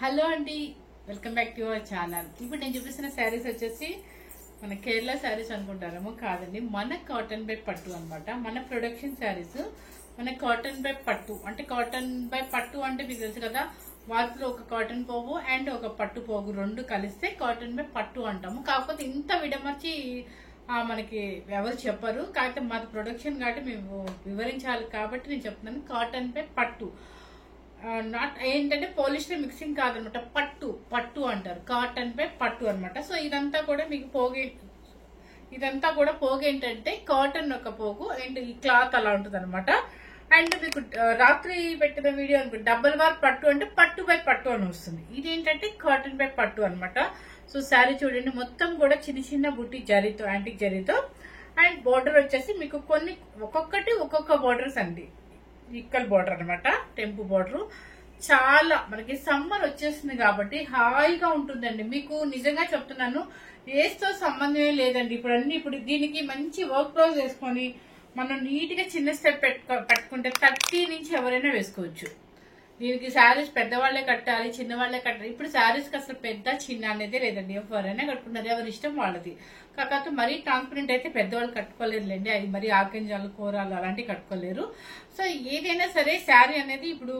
Hello అండి, welcome back to our channel. ఇప్పుడు నేను చూపిస్తున్న శారీస్ వచ్చేసి మన కేరళ శారీస్ అనుకుంటారేమో, కాదండి, మన కాటన్ బై పట్టు అనమాట. మన ప్రొడక్షన్ శారీస్ మన కాటన్ బై పట్టు. అంటే కాటన్ బై పట్టు అంటే మీకు తెలుసు కదా, వాటిలో ఒక కాటన్ పోగు అండ్ ఒక పట్టు పోగు రెండు కలిస్తే కాటన్ బై పట్టు అంటాము. కాకపోతే ఇంత విడమర్చి మనకి ఎవరు చెప్పరు, కాకపోతే మాది ప్రొడక్షన్ కాబట్టి మేము వివరించాలి కాబట్టి నేను చెప్తున్నాను. కాటన్ బై పట్టు నాట్ ఏంటంటే పోలిస్టర్ మిక్సింగ్ కాదనమాట, పట్టు పట్టు అంటారు, కాటన్ పై పట్టు అనమాట. సో ఇదంతా కూడా మీకు పోగు ఏంటంటే కాటన్ ఒక పోగు అండ్ ఈ క్లాత్ అలా ఉంటుంది అనమాట. అండ్ మీకు రాత్రి పెట్టిన వీడియో అనుకో, డబల్ వార్ పట్టు అంటే పట్టు బై పట్టు అని వస్తుంది. ఇదేంటంటే కాటన్ బై పట్టు అనమాట. సో శారీ చూడండి, మొత్తం కూడా చిన్న చిన్న బుట్టి జరీతో, యాంటిక్ జరీతో. అండ్ బోర్డర్ వచ్చేసి మీకు ఒక్కొక్కటి ఒక్కొక్క బోర్డర్స్ అండి. ఈక్వల్ బోర్డర్ అనమాట, టెంపు బోర్డర్. చాలా మనకి సమ్మర్ వచ్చేస్తుంది కాబట్టి హాయిగా ఉంటుందండి. మీకు నిజంగా చెప్తున్నాను, ఏస్తో సంబంధమే లేదండి. ఇప్పుడు దీనికి మంచి వర్క్ బ్లౌజ్ వేసుకొని మనం నీట్ గా చిన్న స్టెప్ పెట్టుకుంటే 30 నుంచి ఎవరైనా వేసుకోవచ్చు. దీనికి శారీస్ పెద్దవాళ్లే కట్టాలి, చిన్నవాళ్లే కట్టాలి. ఇప్పుడు శారీస్ కి అసలు పెద్ద చిన్న అనేది లేదండి, ఎవరైనా కట్టుకుంటారు, ఎవరి ఇష్టం వాళ్ళది. కాకపోతే మరీ ట్రాన్స్పరెంట్ అయితే పెద్దవాళ్ళు కట్టుకోలేరులేండి, అది మరీ ఆకంజాలు కూరలు అలాంటివి కట్టుకోలేరు. సో ఏదైనా సరే శారీ అనేది ఇప్పుడు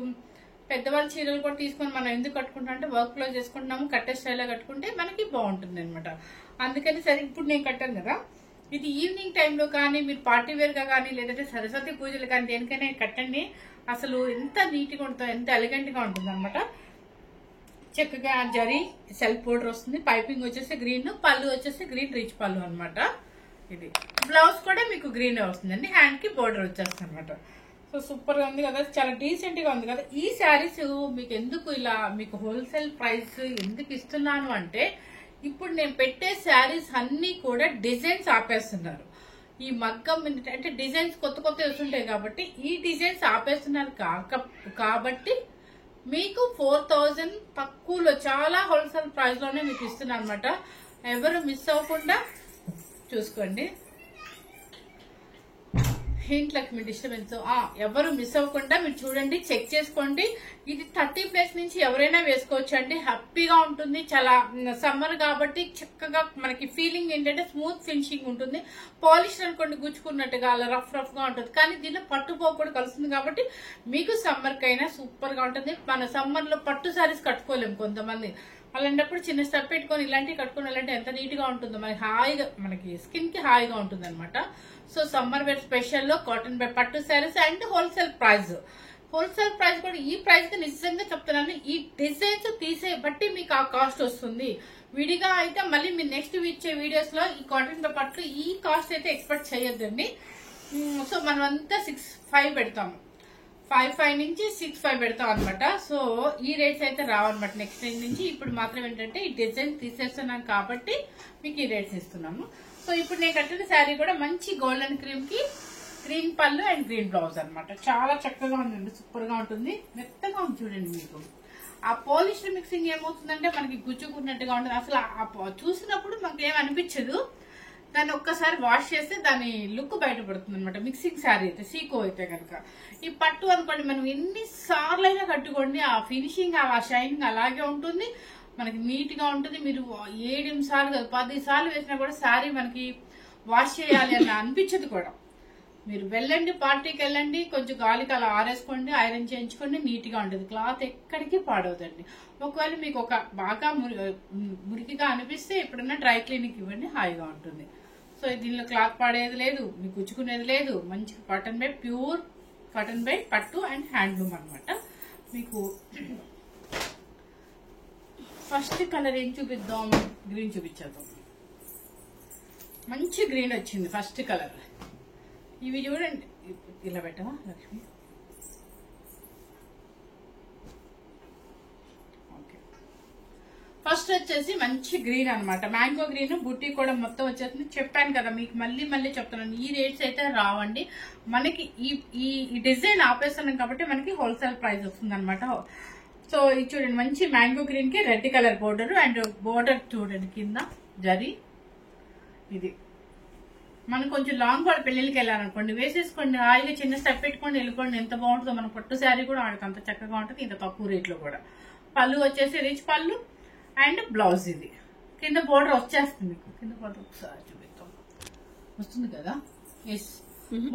పెద్దవాళ్ళ చీరలు కూడా తీసుకొని మనం ఎందుకు కట్టుకుంటాం అంటే వర్క్ లో చేసుకుంటున్నాము, కట్టే స్టైల్లో కట్టుకుంటే మనకి బాగుంటుంది అనమాట. అందుకని సరే ఇప్పుడు నేను కట్టాను కదా, ఇది ఈవినింగ్ టైంలో కానీ మీరు పార్టీ వేర్ గా కానీ లేదంటే సరస్వతి పూజలు కానీ దేనికైనా కట్టండి. అసలు ఎంత నీట్ గా ఉంటుందో, ఎంత ఎలిగెంట్ గా ఉంటుంది అనమాట. చక్కగా జరీ సెల్ఫ్ బోర్డర్ వస్తుంది, పైపింగ్ వచ్చేసి గ్రీన్, పళ్ళు వచ్చేసి గ్రీన్ రిచ్ పళ్ళు అనమాట. ఇది బ్లౌజ్ కూడా మీకు గ్రీన్ వస్తుందండి, హ్యాండ్ కి బోర్డర్ వచ్చేస్తుంది అనమాట. సో సూపర్ గా ఉంది కదా, చాలా డీసెంట్ గా ఉంది కదా. ఈ శారీస్ మీకు ఎందుకు ఇలా మీకు హోల్సేల్ ప్రైస్ ఎందుకు ఇస్తున్నాను అంటే, ఇప్పుడు నేను పెట్టే శారీస్ అన్ని కూడా డిజైన్స్ ఆపేస్తున్నారు. ఈ మగ్గం అంటే డిజైన్స్ కొత్త కొత్త వస్తుంటాయి కాబట్టి ఈ డిజైన్స్ ఆపేస్తున్నారు కాబట్టి మీకు 4000 తక్కువలో చాలా హోల్సేల్ ప్రైస్ లోనే మీకు ఇస్తున్నా అనమాట. ఎవరు మిస్ అవ్వకుండా చూసుకోండి. ఇంట్లోకి మీ డిస్టర్బెన్స్ ఎవరు మిస్ అవ్వకుండా మీరు చూడండి, చెక్ చేసుకోండి. ఇది 30+ నుంచి ఎవరైనా వేసుకోవచ్చు అండి, హ్యాపీగా ఉంటుంది. చాలా సమ్మర్ కాబట్టి చక్కగా మనకి ఫీలింగ్ ఏంటంటే స్మూత్ ఫినిషింగ్ ఉంటుంది. పాలిష్ అనుకోండి గుచ్చుకున్నట్టుగా అలా రఫ్ గా ఉంటుంది, కానీ దీనిలో పట్టుపోకు కూడా కలుస్తుంది కాబట్టి మీకు సమ్మర్ కైనా సూపర్ గా ఉంటుంది. మన సమ్మర్ లో పట్టు శారీస్ కట్టుకోలేము కొంతమంది, అలాంటప్పుడు చిన్న స్టెప్ పెట్టుకొని ఇలాంటివి కట్టుకుని వెళ్ళంటే ఎంత నీట్ గా ఉంటుందో, మనకి హాయిగా మనకి స్కిన్ కి హాయిగా ఉంటుంది అనమాట. సో సమ్మర్ వేర్ స్పెషల్ లో కాటన్ బై పట్టు శారీస్ అండ్ హోల్సేల్ ప్రైస్ కూడా ఈ ప్రైస్ కి నిజంగా చెప్తున్నాను. ఈ డిజైన్స్ తీసే బట్టి మీకు ఆ కాస్ట్ వస్తుంది. విడిగా అయితే మళ్ళీ మీరు నెక్స్ట్ ఇచ్చే వీడియోస్ లో ఈ కాటన్ బై పట్టు ఈ కాస్ట్ అయితే ఎక్స్పెక్ట్ చేయొద్దండి. సో మనం అంతా 6,500 పెడతాము, 5,500 నుంచి 6,500 పెడతాం అనమాట. సో ఈ రేట్స్ అయితే రావన్నమాట నెక్స్ట్ నుంచి. ఇప్పుడు మాత్రం ఏంటంటే ఈ డిజైన్ తీసేస్తున్నాం కాబట్టి మీకు ఈ రేట్స్ ఇస్తున్నాము. సో ఇప్పుడు నేను కట్టిన శారీ కూడా మంచి గోల్డెన్ క్రీమ్ కి గ్రీన్ పళ్ళు అండ్ గ్రీన్ బ్లౌజ్ అనమాట. చాలా చక్కగా ఉందండి, సూపర్ గా ఉంటుంది, మెత్తగా ఉంది చూడండి. మీకు ఆ పోలిష్ మిక్సింగ్ ఏమవుతుందంటే మనకి గుచ్చుకున్నట్టుగా ఉంటుంది. అసలు చూసినప్పుడు మనకి ఏం అనిపించదు, దాన్ని ఒక్కసారి వాష్ చేస్తే దాని లుక్ బయటపడుతుంది అనమాట. మిక్సింగ్ శారీ అయితే సీకో అయితే కనుక. ఈ పట్టు అనుకోండి, మనం ఎన్ని సార్లు అయినా కట్టుకోండి, ఆ ఫినిషింగ్ ఆ షైనింగ్ అలాగే ఉంటుంది, మనకి నీట్ గా ఉంటుంది. మీరు 7 సార్లు కాదు 10 సార్లు వేసినా కూడా శారీ మనకి వాష్ చేయాలి అని అనిపించదు కూడా. మీరు వెళ్ళండి, పార్టీకి వెళ్ళండి, కొంచెం గాలికి అలా ఆరేసుకోండి, ఐరన్ చేయించుకోండి, నీట్ గా ఉంటుంది. క్లాత్ ఎక్కడికి పాడవుతుంది. ఒకవేళ మీకు ఒక బాగా మురికిగా అనిపిస్తే ఎప్పుడన్నా డ్రై క్లీనింగ్ ఇవ్వండి, హాయిగా ఉంటుంది. సో దీనిలో క్లాత్ పాడేది లేదు, మీకు గుచ్చుకునేది లేదు. మంచి cotton by pure cotton by పట్టు అండ్ హ్యాండ్లూమ్ అనమాట. మీకు ఫస్ట్ కలర్ ఏం చూపిద్దాం, గ్రీన్ చూపించేద్దాం. మంచి గ్రీన్ వచ్చింది ఫస్ట్ కలర్. ఇవి చూడండి, ఇలా పెట్టమా లక్ష్మి. ఓకే, ఫస్ట్ వచ్చేసి మంచి గ్రీన్ అనమాట, మ్యాంగో గ్రీన్. బుట్టి కూడా మొత్తం వచ్చేసింది. చెప్పాను కదా మీకు, మళ్ళీ చెప్తున్నాను, ఈ రేట్స్ అయితే రావండి. మనకి ఈ డిజైన్ ఆపేస్తున్నాం కాబట్టి మనకి హోల్సేల్ ప్రైస్ వస్తుంది అనమాట. సో ఇది చూడండి, మంచి మ్యాంగో గ్రీన్ కి red colour border and border చూడండి కింద జరీ. ఇది మనం కొంచెం లాంగ్ బార్డర్ పెళ్లికి వెళ్ళాలనుకోండి వేసేసుకోండి, హాయిగా చిన్న స్టెప్ పెట్టుకోండి వెళ్ళిపోండి, ఎంత బాగుంటుందో. మన పట్టు శారీ కూడా ఆడికి అంత చక్కగా ఉంటుంది, ఇంత తక్కువ రేట్లో కూడా. పళ్ళు వచ్చేసి రిచ్ పళ్ళు అండ్ బ్లౌజ్ ఇది కింద బోర్డర్ వచ్చేస్తుంది మీకు కింద బోర్డర్ ఒకసారి చూపిస్తాం వస్తుంది కదా ఎస్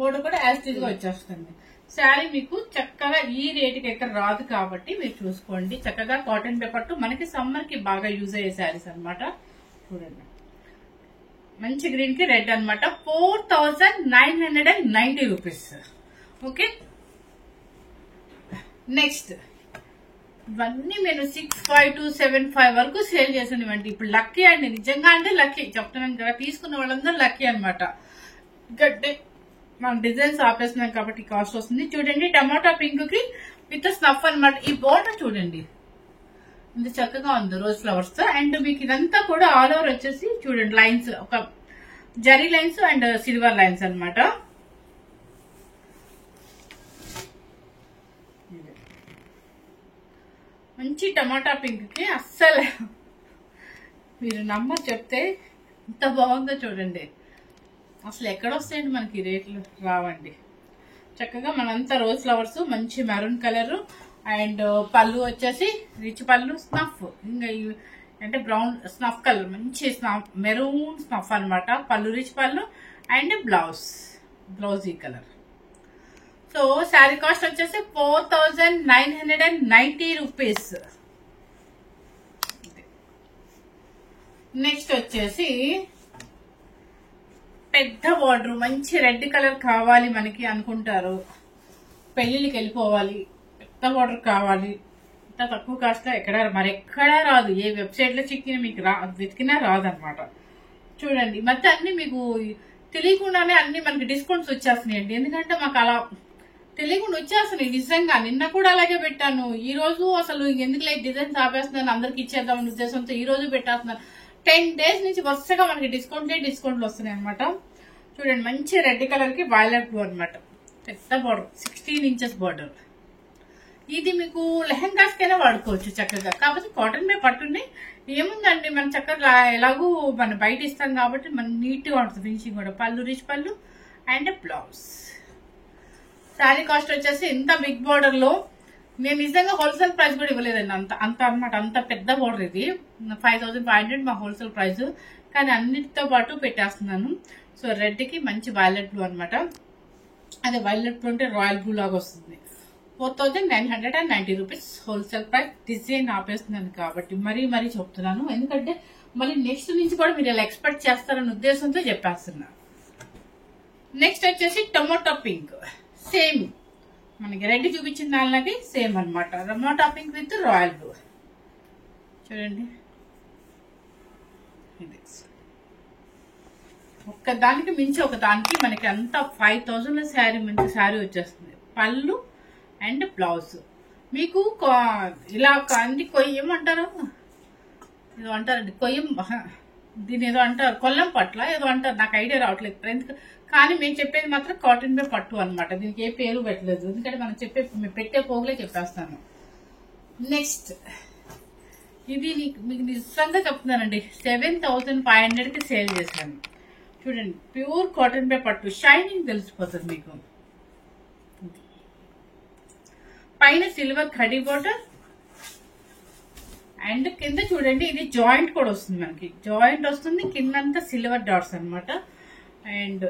బోర్డర్ కూడా యాస్టిజ్ గా వచ్చేస్తుంది శారీ మీకు చక్కగా ఈ రేటుకి ఎక్కడ రాదు కాబట్టి మీరు చూసుకోండి చక్కగా కాటన్ పేపర్ మనకి సమ్మర్ కి బాగా యూజ్ అయ్యే శారీస్ అన్నమాట చూడండి మంచి గ్రీన్ కి రెడ్ అన్నమాట 4990 రూపీస్ ఓకే నెక్స్ట్ ఇవన్నీ నేను 65275 వరకు సేల్ చేసానివ్వండి ఇప్పుడు లక్కీ అండి నిజంగా అంటే లక్కీ చెప్తున్నాను కదా తీసుకున్న వాళ్ళందరూ లక్కీ అనమాట గడ్డే మనం డిజైన్స్ ఆపేస్తున్నాం కాబట్టి కాస్ట్ వస్తుంది చూడండి టమాటా పింక్ కి విత్ స్నఫ్ అనమాట ఈ బోర్డర్ చూడండి ఇంత చక్కగా ఉంది రోజ్ ఫ్లవర్స్ తో అండ్ మీకు ఇదంతా కూడా ఆల్ ఓవర్ వచ్చేసి చూడండి లైన్స్ ఒక zari lines and silver lines అనమాట మంచి టమాటా పింక్ కి అస్సలు మీరు నంబర్ చెప్తే ఎంత బాగుందో చూడండి అసలు ఎక్కడ వస్తాయండి మనకి రేట్లు రావండి చక్కగా మనంతా రోజ్ ఫ్లవర్స్ మంచి మెరూన్ కలర్ అండ్ పళ్ళు వచ్చేసి రిచ్ పళ్ళు స్నఫ్ ఇంకా అంటే బ్రౌన్ స్నఫ్ కలర్ మంచి స్నఫ్ మెరూన్ స్నఫ్ అనమాట pallu rich pallu and blouse ఈ కలర్ సో శారీ కాస్ట్ వచ్చేసి 4990 రూపీస్ నెక్స్ట్ వచ్చేసి పెద్ద బార్డర్ మంచి రెడ్ కలర్ కావాలి మనకి అనుకుంటారు పెళ్లికి వెళ్ళిపోవాలి పెద్ద బార్డర్ కావాలి ఇంత తక్కువ కాస్ట్ మరెక్కడా రాదు ఏ వెబ్సైట్ లో చిక్కిన మీకు వెతికినా రాదనమాట చూడండి మధ్య అన్ని మీకు తెలియకుండానే అన్ని మనకి డిస్కౌంట్స్ వచ్చేస్తున్నాయండి ఎందుకంటే మాకు అలా తెలియకుండా వచ్చేస్తున్నాయి నిజంగా నిన్న కూడా అలాగే పెట్టాను ఈ రోజు అసలు ఎందుకు లైక్ డిజైన్స్ ఆపేస్తున్నాను అందరికి ఇచ్చేద్దామని ఉద్దేశంతో ఈ రోజు పెట్టేస్తున్నాను 10 డేస్ నుంచి వరుసగా మనకి డిస్కౌంట్లు వస్తున్నాయి అనమాట చూడండి మంచి రెడ్ కలర్ కి వైలెట్ బ్లూ అనమాట పెద్ద బార్డర్ 16 ఇంచెస్ బార్డర్ ఇది మీకు లెహంగాస్ కైనా వాడుకోవచ్చు చక్కగా కాబట్టి కాటన్ మీద పట్టుని ఏముందండి మనం చక్కగా ఎలాగూ మనం బయట ఇస్తాం కాబట్టి మనం నీట్ గా ఉంటుంది ఫినిషింగ్ కూడా పళ్ళు rich pallu and blouse sari cost వచ్చేసి ఇంత బిగ్ బార్డర్ లో నేను నిజంగా హోల్సేల్ ప్రైస్ కూడా ఇవ్వలేదండి అంత అనమాట అంత పెద్ద బార్డర్ ఇది 5500 మా హోల్సేల్ ప్రైస్ కానీ అన్నిటితో పాటు పెట్టేస్తున్నాను సో రెడ్ కి మంచి వైలెట్ బ్లూ అనమాట అదే వైలెట్ బ్లూ అంటే రాయల్ బ్లూ లాగా వస్తుంది 4990 రూపీస్ హోల్సేల్ ప్రైస్ డిజైన్ ఆపేస్తున్నాను కాబట్టి మరీ చెప్తున్నాను ఎందుకంటే మళ్ళీ నెక్స్ట్ నుంచి కూడా మీరు ఇలా ఎక్స్పెక్ట్ చేస్తారనే ఉద్దేశంతో చెప్పేస్తున్నా నెక్స్ట్ వచ్చేసి టొమాటో పింక్ సేమ్ మనకి రెడ్ చూపించిన దానికి సేమ్ అనమాట tomato pink with royal blue చూడండి ఒక్క దానికి మించి ఒక దానికి మనకి అంతా 5000 శారీ మంచి శారీ వచ్చేస్తుంది పళ్ళు అండ్ బ్లౌజ్ మీకు ఇలా అన్ని ఏమంటారు ఏదో అంటారండి దీని ఏదో అంటారు కొల్లం పట్ల ఏదో అంటారు నాకు ఐడియా రావట్లేదు ఫ్రెండ్స్ కానీ మేము చెప్పేది మాత్రం కాటన్ పే పట్టు అనమాట దీనికి ఏ పేరు పెట్టలేదు ఎందుకంటే మనం పెట్టే పోగులే చెప్పేస్తాను నెక్స్ట్ ఇది మీకు నిజంగా చెప్తున్నానండి 7500 కి సేల్ చేశాను చూడండి ప్యూర్ కాటన్ పే పట్టు షైనింగ్ తెలిసిపోతుంది మీకు పైన సిల్వర్ ఖడీ బోర్డర్ అండ్ కింద చూడండి ఇది జాయింట్ కూడా వస్తుంది మనకి జాయింట్ వస్తుంది కిందంతా సిల్వర్ డాట్స్ అనమాట అండ్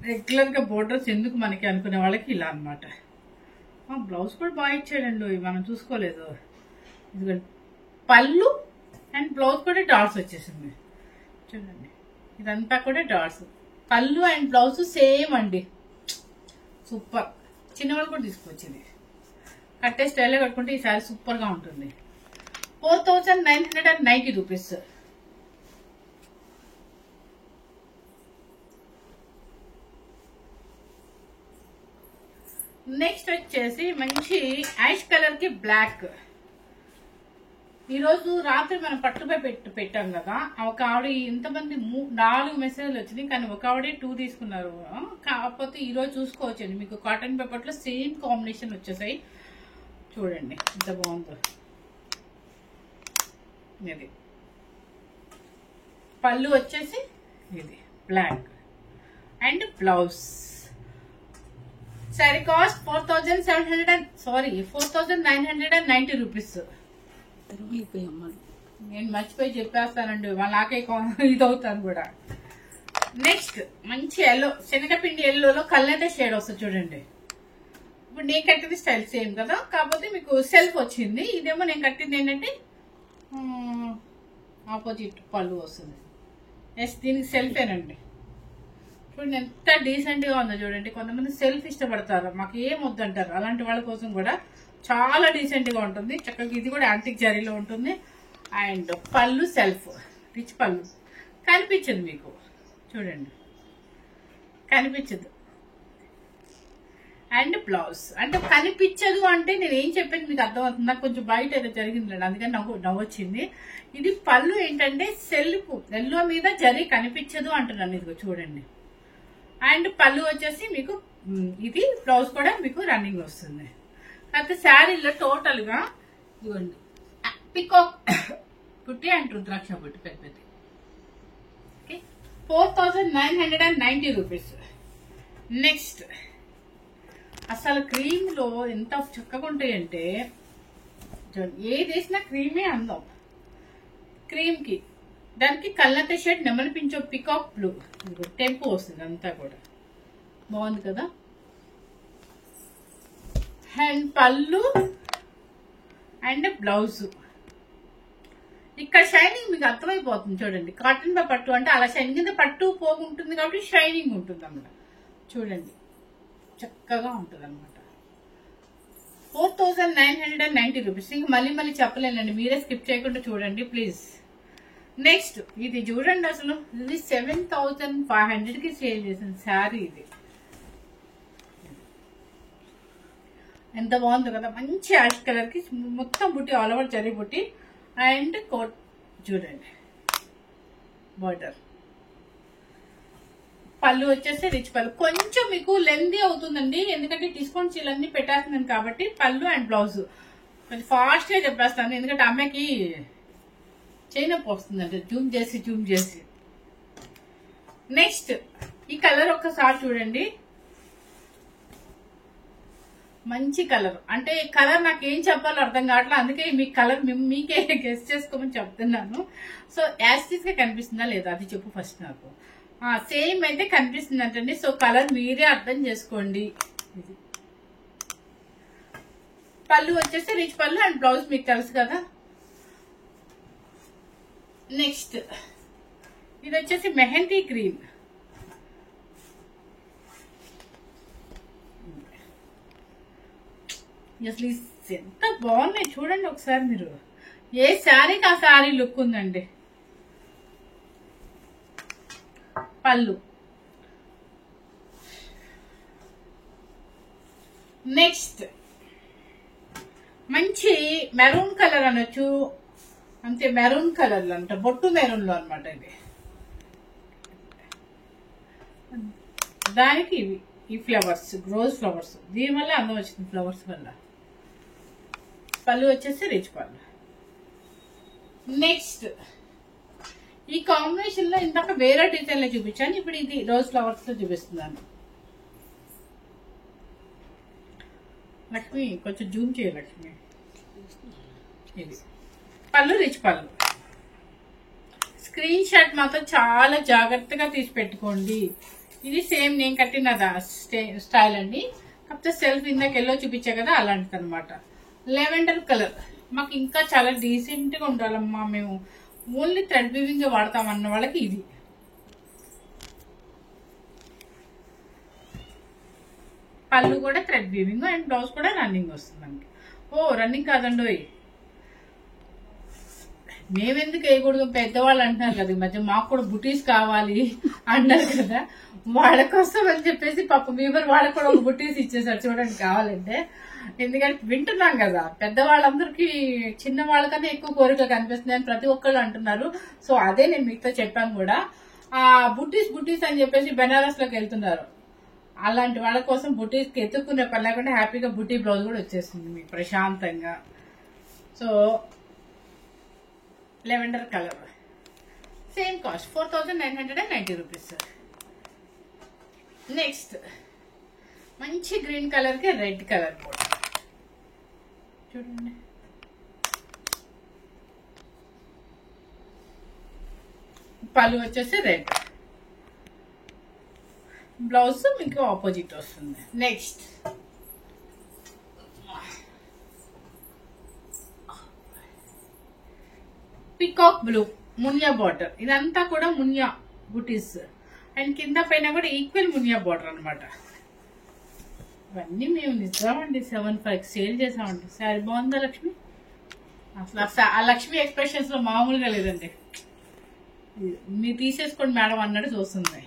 రెగ్యులర్ గా బోర్డర్స్ ఎందుకు మనకి అనుకునే వాళ్ళకి ఇలా అనమాట బ్లౌజ్ కూడా బాగా ఇచ్చాడండి మనం చూసుకోలేదు ఎందుకంటే పళ్ళు అండ్ బ్లౌజ్ కూడా డాట్స్ వచ్చేసింది చూడండి ఇదంతా కూడా డాట్స్ పళ్ళు అండ్ బ్లౌజ్ సేమ్ అండి సూపర్ చిన్నవాళ్ళు కూడా తీసుకొచ్చింది కట్టే స్టైల్లో కట్టుకుంటే ఈ శారీ సూపర్ గా ఉంటుంది 4990 రూపీస్ నెక్స్ట్ వచ్చేసి మంచి యాష్ కలర్ కి బ్లాక్ ఈ రోజు రాత్రి మనం పట్టుపై పెట్టాం కదా ఒక ఆవిడ ఇంతమంది 4 మెసేజ్లు వచ్చినాయి కానీ ఒక ఆవిడే 2 తీసుకున్నారు కాకపోతే ఈ రోజు చూసుకోవచ్చండి మీకు కాటన్ పేపర్ లో సేమ్ కాంబినేషన్ వచ్చేసాయి చూడండి ఎంత బాగుందో ఇది పళ్ళు వచ్చేసి ఇది black and blouse sari cost 4,990 rupees. నేను మర్చిపోయి చెప్పేస్తానండి, వాళ్ళకే ఇదవుతాను కూడా. నెక్స్ట్ మంచి ఎల్లో, శనగపిండి ఎల్లోలో కల్నేత షేడ్ వస్తుంది చూడండి. ఇప్పుడు నేను కట్టింది స్టైల్ సేమ్ కదా, కాకపోతే మీకు సెల్ఫ్ వచ్చింది. ఇదేమో నేను కట్టింది ఏంటంటే ఆపోజిట్ పళ్ళు వస్తుంది. నెక్స్ట్ దీనికి సెల్ఫేనండి. చూడండి ఎంత డీసెంట్ గా ఉందో చూడండి. కొంతమంది సెల్ఫ్ ఇష్టపడతారు, మాకు ఏం వద్దంటారు, అలాంటి వాళ్ళ కోసం కూడా చాలా డీసెంట్ గా ఉంటుంది. చక్కగా ఇది కూడా యాంటిక్ జరీలో ఉంటుంది. అండ్ పళ్ళు సెల్ఫ్, రిచ్ పళ్ళు కనిపించదు మీకు, చూడండి కనిపించదు. అండ్ బ్లౌజ్ అంటే కనిపించదు అంటే నేను ఏం చెప్పేది మీకు అర్థమవుతుంది. నాకు కొంచెం బయట ఏదో జరిగిందండి, అందుకని నవ్వొచ్చింది. ఇది పళ్ళు ఏంటంటే సెల్ఫ్ ఎల్లో మీద జరీ కనిపించదు అంటున్నాను, ఇదిగో చూడండి. అండ్ పళ్ళు వచ్చేసి మీకు ఇది, బ్లౌజ్ కూడా మీకు రన్నింగ్ వస్తుంది. కాకపోతే శారీలో టోటల్ గా ఇవ్వండి పికాక్ పుట్టి అండ్ రుద్రాక్ష పుట్టి పెద్ద పెద్ద. 4,990 రూపీస్. నెక్స్ట్ అసలు క్రీమ్ లో ఎంత చక్కగా ఉంటాయంటే, ఏది వేసినా క్రీమే అందం. క్రీమ్ కి దానికి కళ్ళత షేడ్ నెమలి పించో పికాక్ బ్లూ టెంపో వస్తుంది, అంతా కూడా బాగుంది కదా. And pallu and blouse. ఇక్కడ షైనింగ్ మీకు అర్థమైపోతుంది చూడండి. కాటన్ బై పట్టు అంటే అలా షైనింగ్ కింద పట్టు పోగుంటుంది కాబట్టి షైనింగ్ ఉంటుంది అన్నమాట. చూడండి చక్కగా ఉంటుంది అనమాట. 4,990 రూపీస్. ఇంక మళ్ళీ చెప్పలేనండి, మీరే స్కిప్ చేయకుండా చూడండి ప్లీజ్. నెక్స్ట్ ఇది చూడండి, అసలు ఇది 7,500 కి సేల్ చేసిన శారీ. ఇది ఎంత బాగుందో కదా, మంచి యాష్ కలర్ కి మొత్తం బుట్టి, ఆల్ ఓవర్ జరీ బుట్టి అండ్ కోట్ చూడండి. బార్డర్, పళ్ళు వచ్చేసి రిచ్ పళ్ళు. కొంచెం మీకు లెందీ అవుతుందండి, ఎందుకంటే డిస్కౌంట్ చీలన్నీ పెట్టేస్తున్నాను కాబట్టి. పళ్ళు అండ్ బ్లౌజ్ కొంచెం ఫాస్ట్ గా చెప్పేస్తాను, ఎందుకంటే అమ్మాయికి చేయనొప్పి వస్తుందండి జూమ్ చేసి. నెక్స్ట్ ఈ కలర్ ఒక్కసారి చూడండి, మంచి కలర్. అంటే కలర్ నాకు ఏం చెప్పాలో అర్థం కావట్లేదు, అందుకే మీ కలర్ మీకే గెస్ట్ చేసుకోమని చెప్తున్నాను. సో యాస్టిస్ గా కనిపిస్తుందా లేదా అది చెప్పు ఫస్ట్ నాకు. సేమ్ అయితే కనిపిస్తుంది అంటండి. సో కలర్ మీరే అర్థం చేసుకోండి. పళ్ళు వచ్చేసి రిచ్ పళ్ళు అండ్ బ్లౌజ్ మీకు తెలుసు కదా. నెక్స్ట్ ఇది వచ్చేసి మెహందీ గ్రీన్. అసలు ఎంత బాగున్నాయి చూడండి ఒకసారి మీరు. ఏ శారీకి ఆ శారీ లుక్ ఉందండి. పళ్ళు. నెక్స్ట్ మంచి మెరూన్ కలర్ అనొచ్చు, అంతే మెరూన్ కలర్ అంట, బొట్టు మెరూన్ లో అనమాట. ఇది దానికి ఇవి ఈ ఫ్లవర్స్, రోజ్ ఫ్లవర్స్, దీనివల్ల అందం వచ్చింది ఫ్లవర్స్ వల్ల. పళ్ళు వచ్చేసి రిచ్ పళ్ళు. నెక్స్ట్ ఈ కాంబినేషన్ లో ఇందాక వేరే డిజైన్ లో చూపించాను, ఇప్పుడు ఇది రోజ్ ఫ్లవర్స్ లో చూపిస్తున్నాను. లక్ష్మి కొంచెం జూమ్ చేయ లక్ష్మి. ఇది పళ్ళు రిచ్ పళ్ళు. స్క్రీన్ షాట్ మాత్రం చాలా జాగ్రత్తగా తీసి పెట్టుకోండి. ఇది సేమ్ నేను కట్టిన స్టైల్ అండి, కాకపోతే సెల్ఫ్ ఇందాక ఎల్లో చూపించా కదా అలాంటిది అనమాట. Lavender colour. మాకు ఇంకా చాలా డీసెంట్ గా ఉండాలమ్మా, మేము ఓన్లీ థ్రెడ్ వీవింగ్ వాడతాం అన్న వాళ్ళకి ఇది. పళ్ళు కూడా థ్రెడ్ వీవింగ్ అండ్ బ్లౌజ్ కూడా రన్నింగ్ వస్తుందండి. ఓ రన్నింగ్ కాదండి, మేమెందుకు వేయకూడదు, పెద్దవాళ్ళు అంటున్నారు కదా ఈ మధ్య, మాకు కూడా బుటీస్ కావాలి అన్నారు కదా, వాళ్ళ కోసం అని చెప్పేసి పాప వీవర్ వాళ్ళకి కూడా ఒక బుటీస్ ఇచ్చేసారు చూడండి కావాలంటే. ఎందుకంటే వింటున్నాం కదా, పెద్దవాళ్ళందరికీ చిన్న వాళ్ళకన్నా ఎక్కువ కోరికలు కనిపిస్తుంది అని ప్రతి ఒక్కళ్ళు అంటున్నారు. సో అదే నేను మీతో చెప్పాను కూడా. ఆ బుటీస్ అని చెప్పేసి బెనారస్ లోకి వెళ్తున్నారు, అలాంటి వాళ్ళ కోసం బుటీస్ ఎత్తుక్కునే పని లేకుండా హ్యాపీగా బుటీ బ్లౌజ్ కూడా వచ్చేస్తుంది మీకు ప్రశాంతంగా. So lavender colour same cost 4,990 rupees. Next మంచి గ్రీన్ కలర్ కి రెడ్ కలర్ బోర్డర్ చూడండి. పళ్ళు వచ్చేసి రెడ్, బ్లౌజ్ మీకు ఆపోజిట్ వస్తుంది. Next peacock blue Muniya border, ఇదంతా కూడా మునియా బుటీస్ అండ్ కింద పైన కూడా ఈక్వల్ మునియా బార్డర్ అనమాట. ఇవన్నీ మేము నిజామండి 7,500 సేల్ చేసామండి. సారీ బాగుందా లక్ష్మి? అసలు ఆ లక్ష్మి ఎక్స్ప్రెషన్స్ లో మామూలుగా లేదండి. మీరు తీసేసుకోండి మేడం అన్నట్టు చూస్తుంది.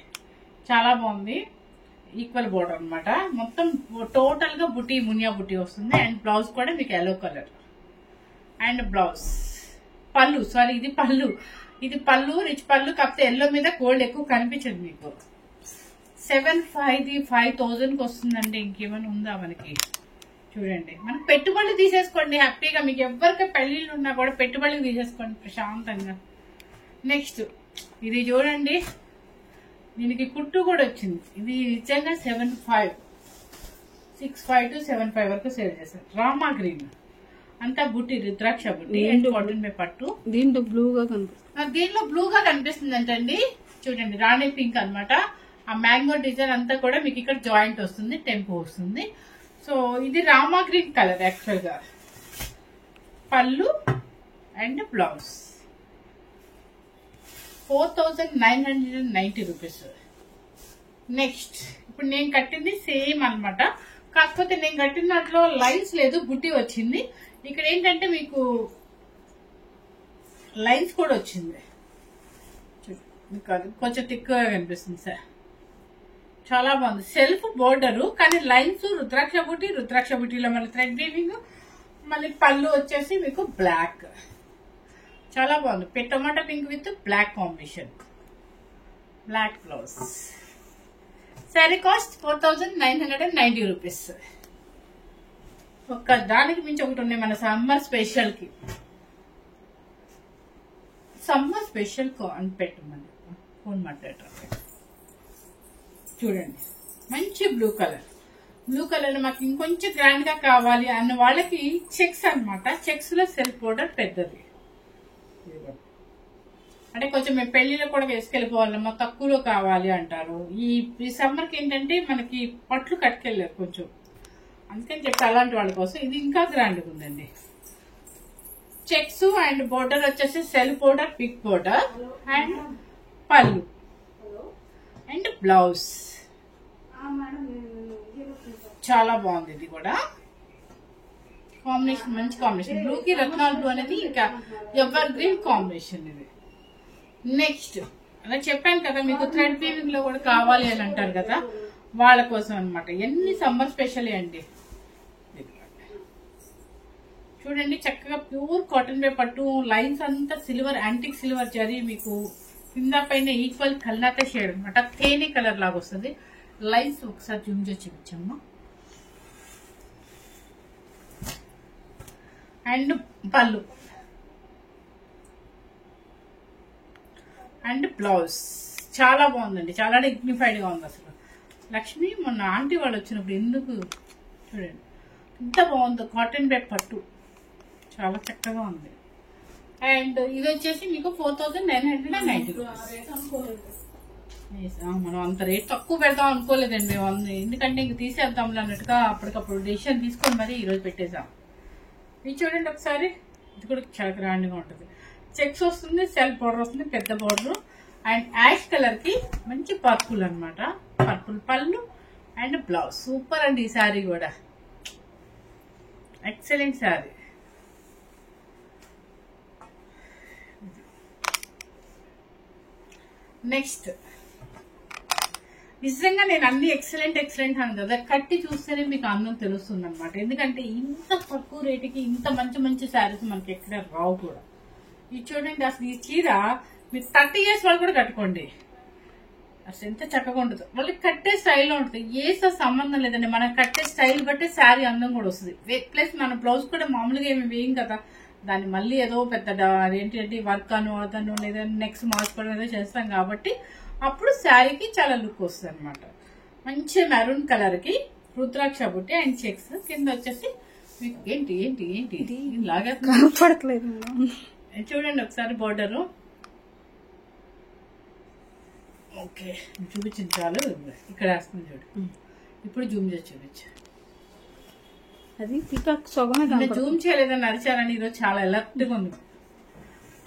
చాలా బాగుంది. ఈక్వల్ బోర్డర్ అనమాట. మొత్తం టోటల్ గా బుటీ మునియా బుటీ వస్తుంది. అండ్ బ్లౌజ్ కూడా మీకు ఎల్లో కలర్ అండ్ బ్లౌజ్. పళ్ళు సారీ ఇది పళ్ళు, ఇది పళ్ళు రిచ్ పళ్ళు, కాకపోతే ఎల్లో మీద గోల్డ్ ఎక్కువ కనిపించదు మీకు. 5,000 కి వస్తుందండి. ఇంకేమైనా ఉందా మనకి? చూడండి, మనకు పెట్టుబడులు తీసేసుకోండి హ్యాపీగా. మీకు ఎవరికి పెళ్లిళ్ళు ఉన్నా కూడా పెట్టుబడులు తీసేసుకోండి ప్రశాంతంగా. నెక్స్ట్ ఇది చూడండి, దీనికి కుట్టు కూడా వచ్చింది. ఇది నిజంగా 65 to 75 వరకు సేల్ చేశారు. రామా గ్రీన్ అంతా బుట్టి, రుద్రాక్ష బుట్టి అండ్ కాటన్ మే పట్టు. దీంట్లో బ్లూగా కనిపిస్తుంది. దీనిలో బ్లూగా కనిపిస్తుంది అంటండి. చూడండి రాణి పింక్ అనమాట. ఆ మ్యాంగో డిజైన్ అంతా కూడా మీకు ఇక్కడ జాయింట్ వస్తుంది, టెంపో వస్తుంది. సో ఇది రామా గ్రీన్ కలర్ యాక్చువల్ గా. పళ్ళు అండ్ బ్లౌజ్ 4,990 రూపీస్. నెక్స్ట్ ఇప్పుడు నేను కట్టింది సేమ్ అనమాట, కాకపోతే నేను కట్టిన దాంట్లో లైన్స్ లేదు, బుట్టి వచ్చింది. ఇక్కడ ఏంటంటే మీకు లైన్స్ కూడా వచ్చింది. మీకు అది కొంచెం తిక్కుగా కనిపిస్తుంది సార్. చాలా బాగుంది. సెల్ఫ్ బోర్డరు కానీ లైన్స్ రుద్రాక్ష బుట్టి, రుద్రాక్ష బుట్టిలో మళ్ళీ థ్రెడ్ వీవింగ్, మళ్ళీ పళ్ళు వచ్చేసి మీకు బ్లాక్. చాలా బాగుంది. Tomato pink with black combination, black blouse. Sari cost 4,990 rupees. ఒక్క దానికి మించి ఒకటి ఉన్నాయి మన సమ్మర్ స్పెషల్ కి. సమ్మర్ స్పెషల్ అని పెట్టమని ఫోన్ మాట్లాడటం. చూడండి మంచి బ్లూ కలర్. బ్లూ కలర్ మాకు ఇంకొంచెం గ్రాండ్ గా కావాలి అన్న వాళ్ళకి చెక్స్ అనమాట. చెక్స్ లో సెల్ఫ్ బోర్డర్ పెద్దది. అంటే కొంచెం మేము పెళ్లిలో కూడా వేసుకెళ్ళిపోవాలమ్మా, తక్కువలో కావాలి అంటారు. ఈ సమ్మర్ కి ఏంటంటే మనకి పట్లు కట్టుకెళ్ళారు కొంచెం, అందుకని చెప్పి అలాంటి వాళ్ళ కోసం ఇది ఇంకా గ్రాండ్ ఉందండి. చెక్స్ అండ్ బోర్డర్ వచ్చేసి self border, pick border and pallu and blouse. చాలా బాగుంది. ఇది కూడా కాంబినేషన్ మంచి కాంబినేషన్. బ్లూ కి రత్నాల్ బ్లూ అనేది ఇంకా ఎవర్ గ్రీన్ కాంబినేషన్ ఇది. నెక్స్ట్ అలా చెప్పాను కదా మీకు థ్రెడ్ వీవింగ్ లో కూడా కావాలి అని అంటారు కదా, వాళ్ళ కోసం అనమాట. ఎన్ని సమ్మర్ స్పెషల్ అండి. చూడండి చక్కగా ప్యూర్ కాటన్ వే పట్టు, లైన్స్ అంతా సిల్వర్ యాంటిక్ సిల్వర్ జరీ, మీకు కింద పైన ఈక్వల్ కల్నాత షేడ్ అనమాట. తేనె కలర్ లాగా వస్తుంది. లైన్స్ ఒకసారి జూమ్ చేసి చూపించమ్మా. And pallu and blouse. చాలా బాగుందండి, చాలా డిగ్నిఫైడ్ గా ఉంది అసలు. లక్ష్మి మొన్న ఆంటీ వాళ్ళు వచ్చినప్పుడు ఎందుకు చూడండి ఎంత బాగుందో. కాటన్ బేక్ పట్టు చాలా చక్కగా ఉంది. అండ్ ఇది వచ్చేసి మీకు 4,990 రూపీస్. మనం అంత రేట్ తక్కువ పెడదాం అనుకోలేదండి మేము, ఎందుకంటే ఇంక తీసేద్దాం అన్నట్టుగా అప్పటికప్పుడు డెసిషన్ తీసుకొని మరి ఈరోజు పెట్టేసాం. ఇది చూడండి ఒకసారి, ఇది కూడా చాలా గ్రాండ్ గా ఉంటుంది. చెక్స్ వస్తుంది, సెల్ఫ్ బోర్డర్ వస్తుంది, పెద్ద బోర్డర్ అండ్ యాష్ కలర్ కి మంచి పర్పుల్ అనమాట. పర్పుల్ పళ్ళు అండ్ బ్లౌజ్. సూపర్ అండి ఈ శారీ కూడా, ఎక్సలెంట్ శారీ. నెక్స్ట్ నిజంగా నేను అన్ని ఎక్సలెంట్ అని కదా, కట్టి చూస్తేనే మీకు అందం తెలుస్తుంది అనమాట. ఎందుకంటే ఇంత తక్కువ రేటుకి ఇంత మంచి మంచి శారీస్ మనకి ఎక్కడ రావు కూడా. ఇది చూడండి అసలు ఈ చీర మీరు 30 years వాళ్ళు కూడా కట్టుకోండి, అసలు ఎంత చక్కగా ఉంటుంది. వాళ్ళకి కట్టే స్టైల్లో ఉంటుంది. ఏ సంబంధం లేదండి, మనం కట్టే స్టైల్ బట్టి శారీ అందం కూడా వస్తుంది. ప్లస్ మన బ్లౌజ్ కూడా మామూలుగా ఏమి వేయం కదా, దాన్ని మళ్ళీ ఏదో పెద్ద ఏంటంటే వర్క్ అను అదను లేదా నెక్స్ట్ మార్చుకోవడం ఏదో చేస్తాం కాబట్టి అప్పుడు శారీకి చాలా లుక్ వస్తుంది అనమాట. మంచి మెరూన్ కలర్ కి రుద్రాక్ష బుట్టి అండ్ చెక్స్. కింద వచ్చేసి మీకు ఏంటి ఏంటి ఏంటి లాగా కనపడట్లేదు మేడం. చూడండి ఒకసారి బోర్డరు. ఓకే చూపించింది చాలు. ఇక్కడ వేస్తుంది చూడు. ఇప్పుడు జూమ్ చేసి చూపించు. అది పీకాక్ సొగమే నేను జూమ్ చేయలేదని అరిచారని ఈరోజు చాలా ఎలర్ట్గా ఉంది.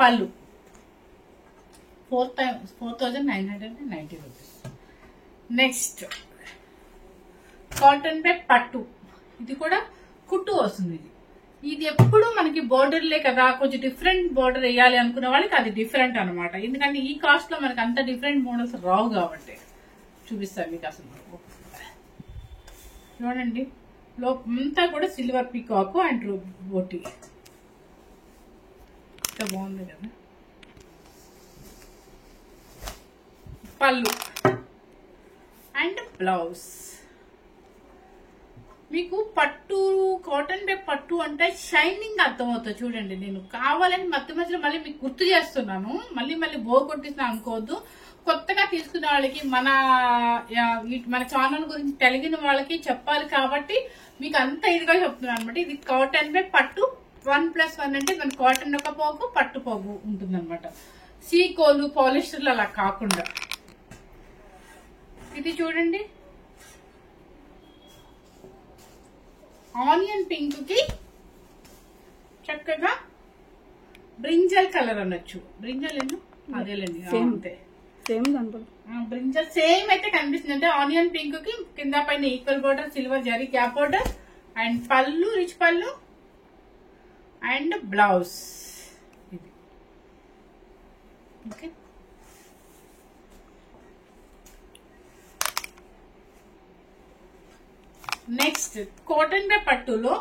పళ్ళు 4,990 రూపీస్. నెక్స్ట్ కాటన్ బే పట్టు. ఇది కూడా కుట్టు వస్తుంది. ఇది ఎప్పుడు మనకి బోర్డర్లే కదా, కొంచెం డిఫరెంట్ బోర్డర్ వేయాలి అనుకునే వాళ్ళకి అది డిఫరెంట్ అనమాట. ఎందుకంటే ఈ కాస్ట్ లో మనకి అంత డిఫరెంట్ మోడల్స్ రావు కాబట్టి. చూపిస్తాను మీకు అసలు. చూడండి అంతా కూడా సిల్వర్ పీకాక్ అండ్ బోటి. ఇంత బాగుంది కదా. పళ్ళు అండ్ బ్లౌజ్. మీకు పట్టు కాటన్ బే పట్టు అంటే షైనింగ్ అర్థమవుతుంది. చూడండి నేను కావాలని మధ్య మధ్యలో మళ్ళీ మీకు గుర్తు చేస్తున్నాను. మళ్ళీ బోర్ కొట్టిస్తున్నా అనుకోవద్దు. కొత్తగా తీసుకునే వాళ్ళకి మన ఛానల్ గురించి తెలిగిన వాళ్ళకి చెప్పాలి కాబట్టి మీకు అంత ఇదిగా చెప్తున్నాను అనమాట. ఇది కాటన్ బే పట్టు 1+1 అంటే మన కాటన్ ఒక పోగు పట్టు పోగు ఉంటుంది అనమాట. సీకోలు పాలిస్టర్లు అలా కాకుండా. ఇది చూడండి ఆనియన్ పింక్ కి చక్కగా బ్రింజల్ కలర్ అనొచ్చు. బ్రింజల్ ఎన్నో అదేలేండి అంతే సేమ్ కనపడదు. బ్రింజల్ సేమ్ అయితే కనిపిస్తుంది. అంటే ఆనియన్ పింక్ కి కింద పైన equal border silver zari gap border and pallu rich pallu and blouse. ఇది ఓకే. నెక్స్ట్ కాటన్ బే పట్టులో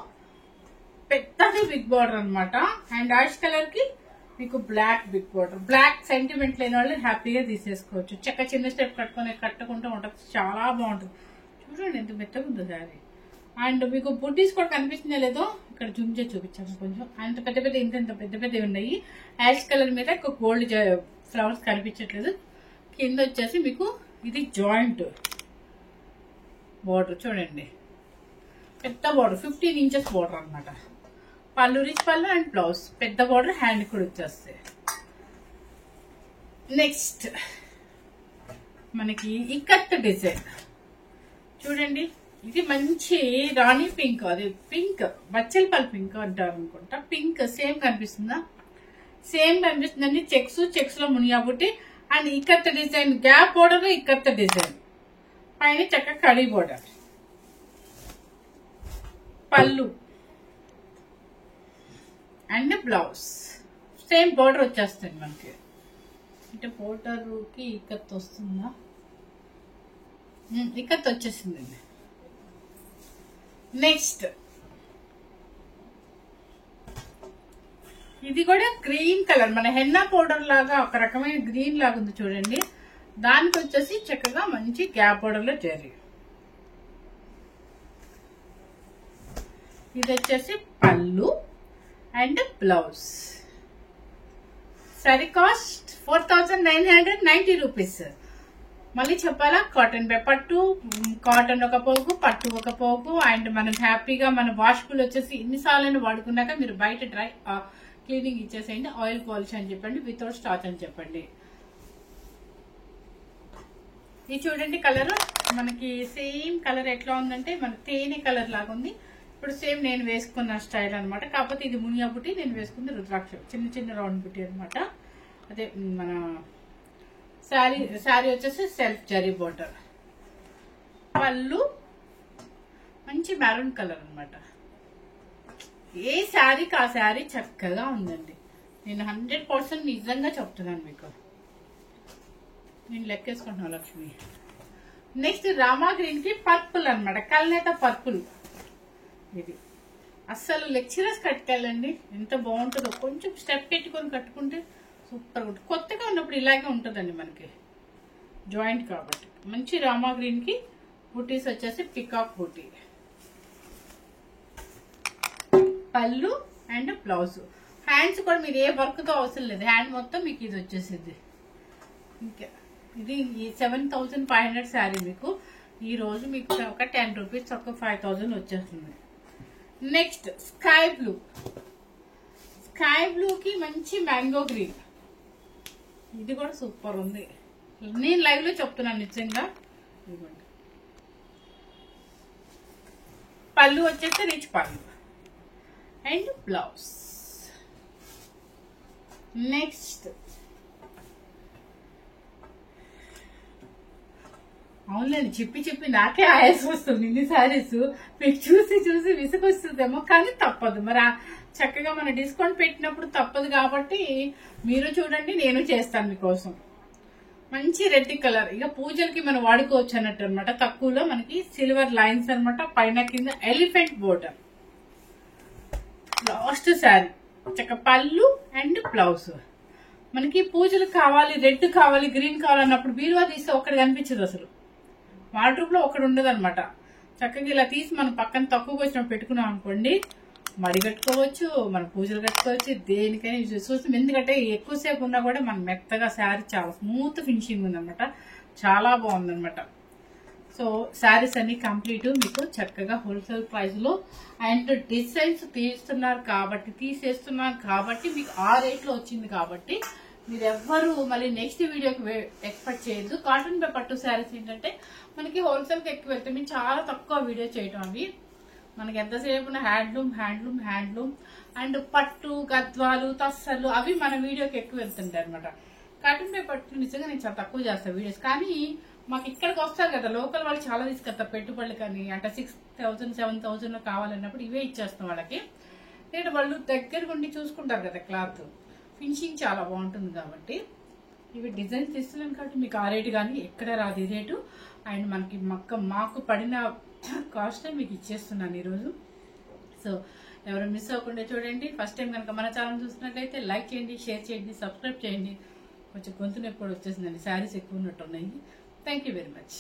పెద్దది బిగ్ బార్డర్ అనమాట. అండ్ యాష్ కలర్ కి మీకు black big border. Black sentiment లేని వాళ్ళు హ్యాపీగా తీసేసుకోవచ్చు. చక్క చిన్న స్టెప్ కట్టుకుంటూ ఉంటుంది. చాలా బాగుంటుంది. చూడండి ఎంత మెత్తగా ఉందో శారీ. అండ్ మీకు బుడ్డీస్ కూడా కనిపిస్తుందో లేదో ఇక్కడ జూమ్ చేసి చూపించాము కొంచెం. అంత పెద్ద పెద్ద ఇంత పెద్ద పెద్దవి ఉన్నాయి. యాష్ కలర్ మీద గోల్డ్ ఫ్లవర్స్ కనిపించట్లేదు. కింద వచ్చేసి మీకు ఇది జాయింట్ బోర్డర్. చూడండి పెద్ద బోర్డర్ 15 ఇంచెస్ బోర్డర్ అనమాట. Pallu rich pallu and blouse పెద్ద బోర్డర్. హ్యాండ్ కూడా వచ్చేస్తాయి. నెక్స్ట్ మనకి ఇక్కత్ డిజైన్ చూడండి. ఇది మంచి రాణి పింక్, అది పింక్ బచ్చలపల్లి పింక్ అంటారు అనుకుంటా. పింక్ సేమ్ కనిపిస్తుందా? సేమ్ కనిపిస్తుందండి. చెక్స్ లో మునియాబుట్టి and ikat design gap border ikat design పైన చక్క కడీ border. Pallu and blouse same border వచ్చేస్తుంది మనకి. అంటే బోర్డర్ కి ఇక్కత్ వస్తుందా? ఇక్కత్ వచ్చేసిందండి. నెక్స్ట్ ఇది కూడా గ్రీన్ కలర్, మన హెన్నా పౌడర్ లాగా ఒక రకమైన గ్రీన్ లాగా ఉంది చూడండి. దానికి వచ్చేసి చక్కగా మంచి గ్యాప్ బోర్డర్ లో జరీ. ఇది వచ్చేసి పళ్ళు and blouse. Sorry cost 4,990 rupees. మళ్ళీ చెప్పాలా, కాటన్ బే పట్టు, కాటన్ ఒక పోగు, పట్టు ఒక పోగు. అండ్ మనం హ్యాపీగా మన వాష్బుల్ వచ్చేసి ఎన్నిసార్లు వాడుకున్నాక మీరు బయట డ్రై క్లీనింగ్ ఇచ్చేసేయండి. ఆయిల్ పాలిష్ అని చెప్పండి, వితౌట్ స్టార్చ్ అని చెప్పండి. ఇది చూడండి కలర్ మనకి సేమ్ కలర్ ఎట్లా ఉందంటే మన తేనె కలర్ లాగా ఉంది. ఇప్పుడు సేమ్ నేను వేసుకున్న స్టైల్ అనమాట. కాకపోతే ఇది మునియా బుట్టి, నేను రుద్రాక్ష చిన్న చిన్న రౌండ్ బుట్టి అనమాట. అదే మన శారీ వచ్చేసి సెల్ఫ్ జరీ బోర్డర్. పళ్ళు మంచి మెరూన్ కలర్ అనమాట. ఏ శారీకి ఆ శారీ చక్కగా ఉందండి. నేను 100% నిజంగా చెప్తున్నాను మీకు. నేను లెక్కేసుకుంటున్నాను లక్ష్మి. నెక్స్ట్ రామా గ్రీన్ కి పర్పుల్ అనమాట, కల్నేత పర్పుల్. ఇది అస్సలు లెక్చరర్స్ కట్టుకెళ్ళండి, ఎంత బాగుంటుందో. కొంచెం స్టెప్ పెట్టుకొని కట్టుకుంటే సూపర్ ఉంటుంది. కొత్తగా ఉన్నప్పుడు ఇలాగే ఉంటుందండి మనకి, జాయింట్ కాబట్టి. మంచి రామా గ్రీన్ కి బుటీస్ వచ్చేసి పికాక్ బుటీ. పళ్ళు అండ్ బ్లౌజ్. హ్యాండ్స్ కూడా మీరు ఏ వర్క్ తో అవసరం లేదు, హ్యాండ్ మొత్తం మీకు ఇది వచ్చేసింది. ఇంకా ఇది 7,500 శారీ మీకు ఈ రోజు మీకు ఒక 10 రూపీస్ ఒక 5000 వచ్చేస్తుంది. Next sky blue. స్కై బ్లూకి మంచి మ్యాంగో గ్రీన్, ఇది కూడా సూపర్ ఉంది. నేను లైవ్ లో చెప్తున్నాను నిజంగా. పళ్ళు వచ్చేస్తే rich pallu and blouse. Next అవునండి, చెప్పి నాకే ఆయాసం వస్తుంది. ఇన్ని సారీస్ మీకు చూసి విసుగొస్తుందేమో, కానీ తప్పదు. మరి చక్కగా మన డిస్కౌంట్ పెట్టినప్పుడు తప్పదు కాబట్టి మీరు చూడండి, నేను చేస్తాను మీకోసం. మంచి రెడ్ కలర్, ఇక పూజలకి మనం వాడుకోవచ్చు అన్నట్టు అనమాట. తక్కువలో మనకి సిల్వర్ లైన్స్ అనమాట, పైన కింద ఎలిఫెంట్ బోర్డర్. లాస్ట్ శారీ చక్క పళ్ళు అండ్ బ్లౌజ్. మనకి పూజలు కావాలి, రెడ్ కావాలి, గ్రీన్ కావాలన్నప్పుడు బీరువా తీస్తే ఒక్కటి కనిపించదు అసలు. వార్డ్రోబ్ లో ఒకటి ఉండదు అనమాట. చక్కగా ఇలా తీసి మనం పక్కన తక్కువగా వచ్చినప్పుడు పెట్టుకున్నాం అనుకోండి, మడి కట్టుకోవచ్చు, మన పూజలు కట్టుకోవచ్చు, దేనికైనా యూజ్ చేసుకోవచ్చు. ఎందుకంటే ఎక్కువసేపు ఉన్నా కూడా మన మెత్తగా శారీ చాలా స్మూత్ ఫినిషింగ్ ఉందన్నమాట, చాలా బాగుందన్నమాట. సో శారీస్ అన్ని కంప్లీట్ మీకు చక్కగా హోల్సేల్ ప్రైస్ లో అండ్ డిజైన్స్ తీసేస్తున్నారు కాబట్టి మీకు ఆ రేట్ లో వచ్చింది. కాబట్టి మీరు ఎవ్వరు మళ్ళీ నెక్స్ట్ వీడియోకి ఎక్స్పెక్ట్ చేయొద్దు. కాటన్ బై పట్టు శారీస్ ఏంటంటే మనకి హోల్సేల్ కి ఎక్కువ వెళ్తే మేము చాలా తక్కువ వీడియో చేయటం. అవి మనకి ఎంతసేపు హ్యాండ్లూమ్ అండ్ పట్టు, గద్వాలు, తస్సలు అవి మన వీడియోకి ఎక్కువ వెళ్తుంటాయి అనమాట. కాటన్ బై పట్టు నిజంగా నేను చాలా తక్కువ చేస్తాను వీడియోస్. కానీ మాకు ఇక్కడికి వస్తారు కదా లోకల్ వాళ్ళు, చాలా తీసుకెళ్తారు పెట్టుబడులు. కానీ అంటే 6000 7000 కావాలన్నప్పుడు ఇవే ఇచ్చేస్తాం వాళ్ళకి. నేను వాళ్ళు దగ్గర ఉండి చూసుకుంటారు కదా, క్లాత్ ఫినిషింగ్ చాలా బాగుంటుంది కాబట్టి ఇవి డిజైన్స్ ఇస్తున్నాను కాబట్టి మీకు ఆ రేటు కానీ ఎక్కడ రాదు ఈ రేటు. అండ్ మనకి మాకు పడిన కాస్ట్ మీకు ఇచ్చేస్తున్నాను ఈరోజు. సో ఎవరు మిస్ అవ్వకుండా చూడండి. ఫస్ట్ టైం కనుక మన ఛానల్ చూసినట్లయితే లైక్ చేయండి, షేర్ చేయండి, సబ్స్క్రైబ్ చేయండి. కొంచెం గొంతు నొప్పి కూడా వచ్చేసిందండి, శారీస్ ఎక్కువ ఉన్నట్టున్నాయి. Thank you very much.